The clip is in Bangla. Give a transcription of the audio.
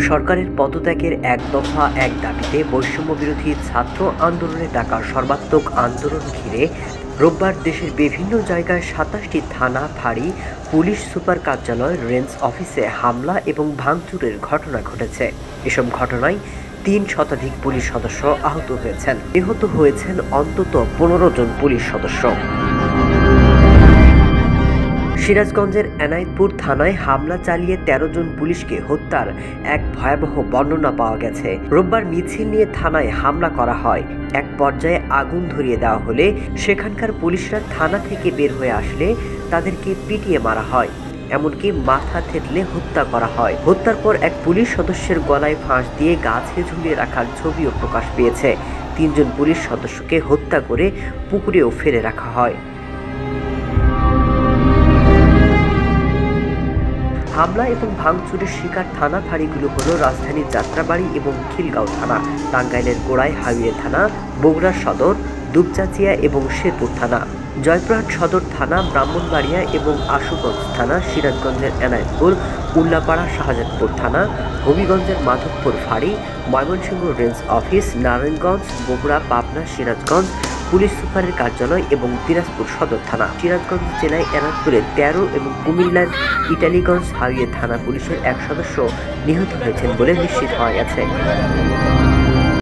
সরকারের পদত্যাগের এক দফা এক দাবিতে বৈষম্য বিরোধী ছাত্র আন্দোলনে ডাকা সর্বাত্মক আন্দোলন ঘিরে রোববার দেশের বিভিন্ন জায়গায় ২৭টি থানা, ফাঁড়ি, পুলিশ সুপার কার্যালয়, রেঞ্জ অফিসে হামলা এবং ভাঙচুরের ঘটনা ঘটেছে। এসব ঘটনায় ৩ শতাধিক পুলিশ সদস্য আহত হয়েছেন। নিহত হয়েছেন অন্তত ১৫ জন পুলিশ সদস্য। সিরাজগঞ্জের এনায়েতপুর থানায় হামলা চালিয়ে ১৩ জন পুলিশকে হত্যার এক ভয়াবহ বর্ণনা পাওয়া গেছে। রোববার মিছিল নিয়ে থানায় হামলা করা হয়। এক পর্যায়ে আগুন ধরিয়ে দেওয়া হলে সেখানকার পুলিশরা থানা থেকে বের হয়ে আসলে তাদেরকে পিটিয়ে মারা হয়, এমনকি মাথা থেতলে হত্যা করা হয়। হত্যার পর এক পুলিশ সদস্যের গলায় ফাঁস দিয়ে গাছে ঝুলিয়ে রাখার ছবিও প্রকাশ পেয়েছে। ৩ জন পুলিশ সদস্যকে হত্যা করে পুকুরেও ফেলে রাখা হয়। হামলা এবং ভাঙচুরের শিকার থানা ফাঁড়িগুলো হলো রাজধানীর যাত্রাবাড়ি এবং খিলগাঁও থানা, টাঙ্গাইলের গোড়াই হাইওয়ে থানা, বগুড়া সদর, দুপচাচিয়া এবং শেরপুর থানা, জয়পুরহাট সদর থানা, ব্রাহ্মণবাড়িয়া এবং আশুগঞ্জ থানা, সিরাজগঞ্জের এনায়েতপুর, উল্লাপাড়া শাহজাদপুর থানা, হবিগঞ্জের মাধবপুর ফাঁড়ি, Mymensingh range office, Narayanganj, Bogura, Pabna, Sirajganj police সুপারের কার্যালয় এবং দিনাজপুর সদর থানা। সিরাজগঞ্জ জেলায় এনায়েতপুরে ১৩ এবং কুমিল্লার ইটালিগঞ্জ হাইওয়ে থানা পুলিশের এক সদস্য নিহত হয়েছেন বলে নিশ্চিত হওয়া গেছে।